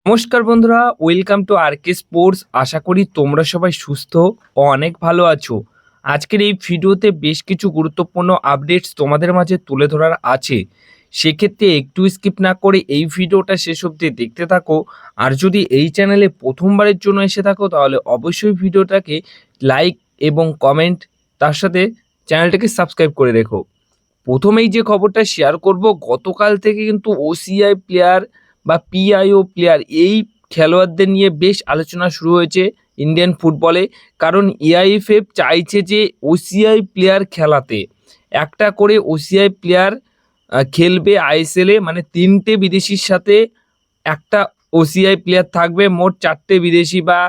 নমস্কার বন্ধুরা, welcome to আরকে sports. আশা করি তোমরা সবাই সুস্থ ও অনেক ভালো আছো। আজকের এই ভিডিওতে বেশ কিছু গুরুত্বপূর্ণ আপডেটস তোমাদের মাঝে তুলে ধরার আছে। সেক্ষেত্রে একটু স্কিপ না করে এই ভিডিওটা শেষ অবধি দেখতে থাকো। আর যদি এই চ্যানেলে প্রথমবারের জন্য এসে থাকো তাহলে অবশ্যই ভিডিওটাকে লাইক এবং কমেন্ট, তার সাথে চ্যানেলটাকে সাবস্ক্রাইব করে রেখো। প্রথমেই যে খবরটা শেয়ার করব, গতকাল থেকে কিন্তু ওসিআই প্লেয়ার বা পিআইও প্লেয়ার এই খেলোয়াড়দের নিয়ে বেশ আলোচনা শুরু হয়েছে ইন্ডিয়ান ফুটবলে। কারণ এআইএফএফ চাইছে যে ওসিআই প্লেয়ার খেলাতে একটা করে ওসিআই প্লেয়ার খেলবে আইএসএলে, মানে 3টে বিদেশির সাথে একটা ওসিআই প্লেয়ার থাকবে। মোট 4টে বিদেশি বা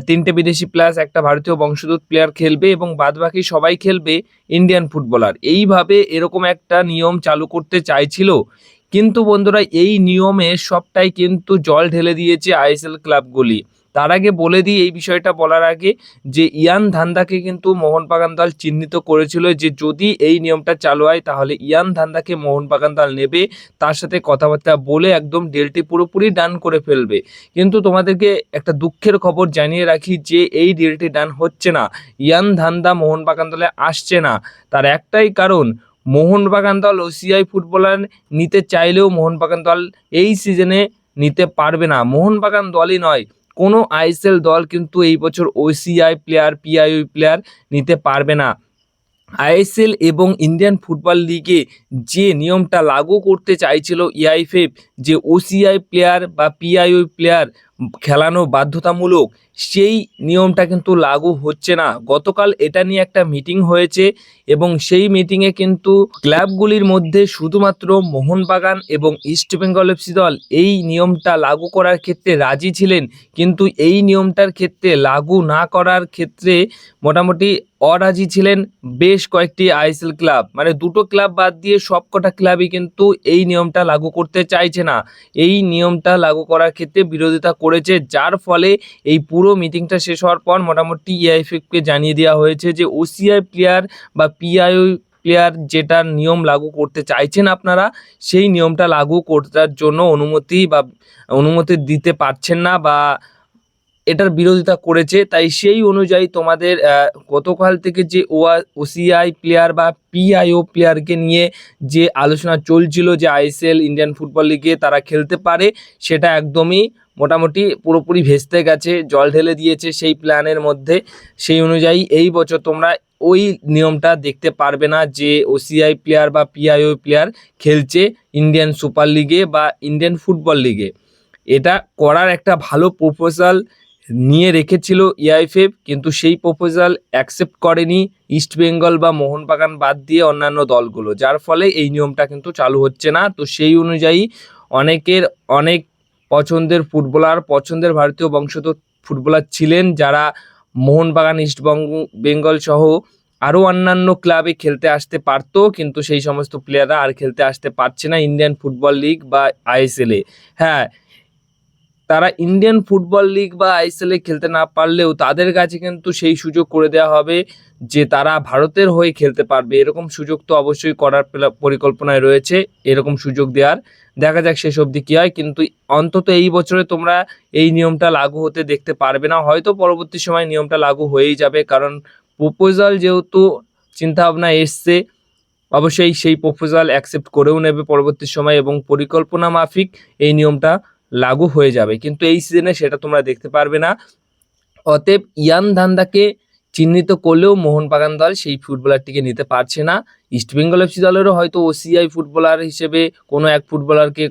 3টে বিদেশি প্লাস একটা ভারতীয় বংশোদ্ভূত প্লেয়ার খেলবে এবং বাদবাকি সবাই খেলবে ইন্ডিয়ান ফুটবলার। এইভাবে এরকম একটা নিয়ম চালু করতে চাইছিল, কিন্তু বন্ধুরা এই নিয়মে সবটাই কিন্তু জল ঢেলে দিয়েছে আইএসএল ক্লাবগুলি। তার আগে বলে দিই, এই বিষয়টা বলার আগে, যে ইয়ান ধান্দাকে কিন্তু মোহনবাগান দল চিহ্নিত করেছিল যে যদি এই নিয়মটা চালু হয় তাহলে ইয়ান ধান্দাকে মোহনবাগান দল নেবে, তার সাথে কথাবার্তা বলে একদম ডিলটি পুরোপুরি ডান করে ফেলবে। কিন্তু তোমাদেরকে একটা দুঃখের খবর জানিয়ে রাখি যে এই ডিলটি ডান হচ্ছে না। ইয়ান ধান্দা মোহনবাগান দলে আসছে না। তার একটাই কারণ, মোহনবাগান দল ওসিআই ফুটবলার নিতে চাইলেও মোহনবাগান দল এই সিজনে নিতে পারবে না। মোহনবাগান দলই নয়, কোনো আইএসএল দল কিন্তু এই বছর ওসিআই প্লেয়ার পিআইও প্লেয়ার নিতে পারবে না। আইএসএল এবং ইন্ডিয়ান ফুটবল লিগে যে নিয়মটা লাগু করতে চাইছিল এআইএফএফ, যে ওসিআই প্লেয়ার বা পিআইও প্লেয়ার খেলানো বাধ্যতামূলক, সেই নিয়মটা কিন্তু লাগু হচ্ছে না। গতকাল এটা নিয়ে একটা মিটিং হয়েছে এবং সেই মিটিংয়ে কিন্তু ক্লাবগুলির মধ্যে শুধুমাত্র মোহনবাগান এবং ইস্টবেঙ্গল এফসি দল এই নিয়মটা লাগু করার ক্ষেত্রে রাজি ছিলেন, কিন্তু এই নিয়মটার ক্ষেত্রে লাগু না করার ক্ষেত্রে মোটামুটি অরাজি ছিলেন বেশ কয়েকটি আইএসএল ক্লাব। মানে দুটো ক্লাব বাদ দিয়ে সবকটা ক্লাবই কিন্তু এই নিয়মটা লাগু করতে চাইছে না। এই নিয়মটা লাগু করার ক্ষেত্রে বিরোধিতা করেছে, যার ফলে এই পুরো মিটিংটা শেষ হওয়ার পর মোটামুটি এআইএফএফকে জানিয়ে দেওয়া হয়েছে যে ওসিআই প্লেয়ার বা পিআইও প্লেয়ার যেটা নিয়ম লাগু করতে চাইছেন আপনারা, সেই নিয়মটা লাগু করার জন্য অনুমতি দিতে পারছেন না বা এটার বিরোধিতা করেছে। তাই সেই অনুযায়ী তোমাদের গতকাল থেকে যে ওসিআই প্লেয়ার বা পিআইও প্লেয়ারকে নিয়ে যে আলোচনা চলছিল যে আইএসএল ইন্ডিয়ান ফুটবল লিগে তারা খেলতে পারে, সেটা একদমই মোটামুটি পুরোপুরি ভেস্তে গেছে, জল ঢেলে দিয়েছে সেই প্ল্যানের মধ্যে। সেই অনুযায়ী এই বছর তোমরা ওই নিয়মটা দেখতে পারবে না যে ওসিআই প্লেয়ার বা পিআইও প্লেয়ার খেলছে ইন্ডিয়ান সুপার লিগে বা ইন্ডিয়ান ফুটবল লিগে। এটা করার একটা ভালো প্রপোজাল নিয়ে রেখেছিল এআইএফএফ, কিন্তু সেই প্রপোজাল অ্যাকসেপ্ট করেনি ইস্টবেঙ্গল বা মোহনবাগান বাদ দিয়ে অন্যান্য দলগুলো, যার ফলে এই নিয়মটা কিন্তু চালু হচ্ছে না। তো সেই অনুযায়ী অনেকের অনেক পছন্দের ভারতীয় বংশোদ্ভূত ফুটবলার ছিলেন যারা মোহনবাগান বেঙ্গল সহ আরও অন্যান্য ক্লাবে খেলতে আসতে পারতো, কিন্তু সেই সমস্ত প্লেয়াররা আর খেলতে আসতে পারছে না ইন্ডিয়ান ফুটবল লিগ বা আইএসএলে। হ্যাঁ, তারা ইন্ডিয়ান ফুটবল লিগ বা আইএসএলে খেলতে না পারলেও তাদের কাছে কিন্তু সেই সুযোগ করে দেওয়া হবে যে তারা ভারতের হয়ে খেলতে পারবে। এরকম সুযোগ তো অবশ্যই করার পরিকল্পনায় রয়েছে, এরকম সুযোগ দেওয়ার। দেখা যাক শেষ অবধি কী হয়, কিন্তু অন্তত এই বছরে তোমরা এই নিয়মটা লাগু হতে দেখতে পারবে না। হয়তো পরবর্তী সময় নিয়মটা লাগু হয়েই যাবে, কারণ প্রপোজাল যেহেতু চিন্তাভাবনা এসছে, অবশ্যই সেই প্রপোজাল অ্যাকসেপ্ট করেও নেবে পরবর্তী সময় এবং পরিকল্পনা মাফিক এই নিয়মটা লাগু হয়ে যাবে, কিন্তু এই সিজনে সেটা তোমরা দেখতে পারবে না। অতএব ইয়ান ধান্দাকে চিহ্নিত করলেও মোহনবাগান দল সেই ফুটবলারটিকে নিতে পারছে না। ইস্টবেঙ্গল এফসি দলেরও হয়তো ওসিআই ফুটবলার হিসেবে কোনো এক ফুটবলারকে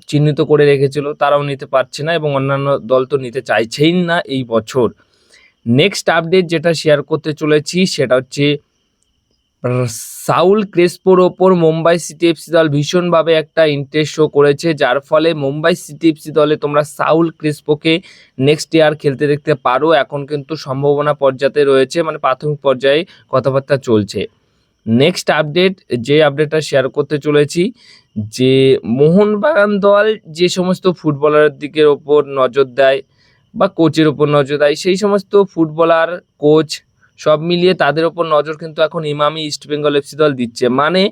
চিহ্নিত করে রেখেছিল, তারাও নিতে পারছে না এবং অন্যান্য দল তো নিতে চাইছেই না এই বছর। নেক্সট আপডেট যেটা শেয়ার করতে চলেছি সেটা হচ্ছে সাউল ক্রেসপোর ওপর মুম্বাই সিটি এফসি দল ভীষণভাবে একটা ইন্টারেস্ট শো করেছে, যার ফলে মুম্বাই সিটি এফসি দলে তোমরা সাউল ক্রেসপোকে নেক্সট ইয়ার খেলতে দেখতে পারো। এখন কিন্তু সম্ভাবনা পর্যায়ে রয়েছে, মানে প্রাথমিক পর্যায়ে কথাবার্তা চলছে। নেক্সট আপডেট, যে আপডেটটা শেয়ার করতে চলেছি, যে মোহনবাগান দল যে সমস্ত ফুটবলারের দিকের ওপর নজর দেয় বা কোচের ওপর নজর দেয়, সেই সমস্ত ফুটবলার, কোচ সব মিলিয়ে তাদের ওপর নজর কিন্তু এখন ইমামি ইস্টবেঙ্গল এফসি দল দিচ্ছে। মানে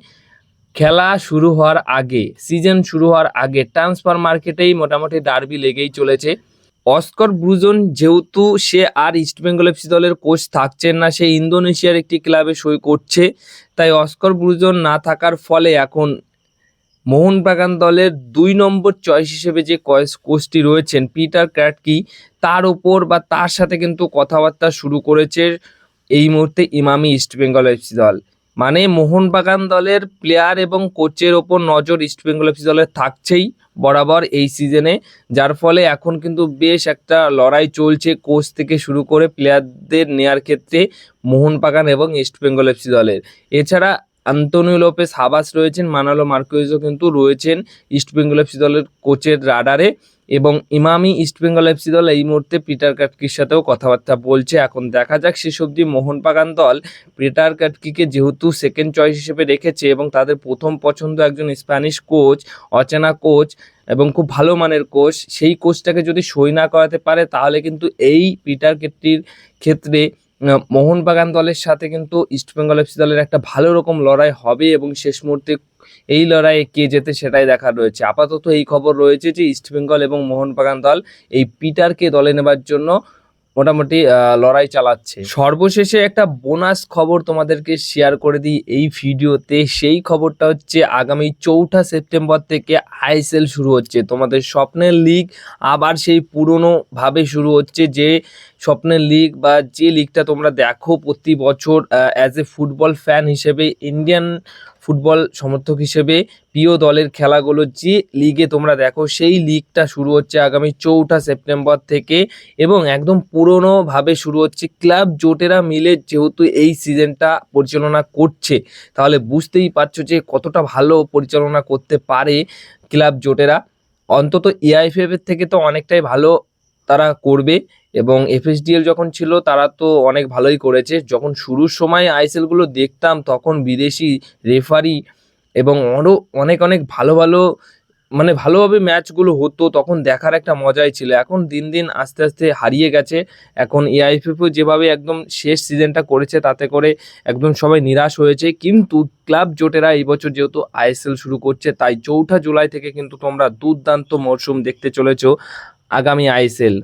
খেলা শুরু হওয়ার আগে, সিজন শুরু হওয়ার আগে ট্রান্সফার মার্কেটেই মোটামুটি ডার্বি লেগেই চলেছে। অস্কর ব্রুজন যেহেতু সে আর ইস্টবেঙ্গল এফসি দলের কোচ থাকছেন না, সে ইন্দোনেশিয়ার একটি ক্লাবে সই করছে, তাই অস্কর ব্রুজন না থাকার ফলে এখন মোহনবাগান দলের ২ নম্বর চয়েস হিসেবে যে কোচটি রয়েছেন পিটার ক্র্যাটকি, তার ওপর বা তার সাথে কিন্তু কথাবার্তা শুরু করেছে এই মুহূর্তে ইমামি ইস্টবেঙ্গল এফসি দল। মানে মোহনবাগান দলের প্লেয়ার এবং কোচের ওপর নজর ইস্টবেঙ্গল এফসি দলের থাকছেই বরাবর এই সিজনে, যার ফলে এখন কিন্তু বেশ একটা লড়াই চলছে কোচ থেকে শুরু করে প্লেয়ারদের নেয়ার ক্ষেত্রে মোহনবাগান এবং ইস্টবেঙ্গল এফসি দলের। এছাড়া আন্তোনিও লোপেস হাবাস রয়েছেন, মানালো মার্কুয়েজও কিন্তু রয়েছেন ইস্টবেঙ্গল এফসি দলের কোচের রাডারে, এবং ইমামি ইস্টবেঙ্গল এফসি দল এই মুহূর্তে পিটার ক্র্যাটকির সাথেও কথাবার্তা বলছে। এখন দেখা যাক শেষ অবধি মোহনবাগান দল পিটার ক্র্যাটকিকে যেহেতু সেকেন্ড চয়েস হিসেবে রেখেছে এবং তাদের প্রথম পছন্দ একজন স্প্যানিশ কোচ, অচেনা কোচ এবং খুব ভালো মানের কোচ, সেই কোচটাকে যদি সই না করাতে পারে তাহলে কিন্তু এই পিটার ক্র্যাটকির ক্ষেত্রে মোহনবাগান দলের সাথে কিন্তু ইস্টবেঙ্গল এফসি দলের একটা ভালো রকম লড়াই হবে এবং শেষ মুহূর্তে এই লড়াইয়ে কে জেতে সেটাই দেখার রয়েছে। আপাতত এই খবর রয়েছে যে ইস্টবেঙ্গল এবং মোহনবাগান দল এই পিটারকে দলে নেবার জন্য মোটামুটি লড়াই চালাচ্ছে। সর্বশেষে একটা বোনাস খবর তোমাদেরকে শেয়ার করে দিই এই ভিডিওতে। সেই খবরটা হচ্ছে আগামী ৪ঠা সেপ্টেম্বর থেকে আইএসএল শুরু হচ্ছে। তোমাদের স্বপ্নের লিগ আবার সেই পুরনোভাবে শুরু হচ্ছে, যে স্বপ্নের লিগ বা যে লিগটা তোমরা দেখো প্রতি বছর অ্যাজ এ ফুটবল ফ্যান হিসেবে, ইন্ডিয়ান ফুটবল সমর্থক হিসেবে প্রিয় দলের খেলাগুলো যে লিগে তোমরা দেখো, সেই লিগটা শুরু হচ্ছে আগামী ৪ঠা সেপ্টেম্বর থেকে এবং একদম পুরনোভাবে শুরু হচ্ছে। ক্লাব জোটেরা মিলে যেহেতু এই সিজনটা পরিচালনা করছে, তাহলে বুঝতেই পারছো যে কতটা ভালো পরিচালনা করতে পারে ক্লাব জোটেরা। অন্তত এআইএফএফ এর থেকে তো অনেকটাই ভালো তারা করবে, এবং এফএসডিএল যখন ছিল তারা তো অনেক ভালোই করেছে। যখন শুরুর সময় আইএসএলগুলো দেখতাম তখন বিদেশি রেফারি এবং আরও অনেক অনেক ভালো ভালো মানে ভালোভাবে ম্যাচগুলো হতো, তখন দেখার একটা মজাই ছিল। এখন দিন দিন আস্তে আস্তে হারিয়ে গেছে। এখন এআইএফএফও যেভাবে একদম শেষ সিজনটা করেছে তাতে করে একদম সবাই নিরাশ হয়েছে, কিন্তু ক্লাব জোটেরা এই বছর যেহেতু আইএসএল শুরু করছে, তাই ৪ঠা জুলাই থেকে কিন্তু তোমরা দুর্দান্ত মরশুম দেখতে চলেছো আগামী আইএসএল।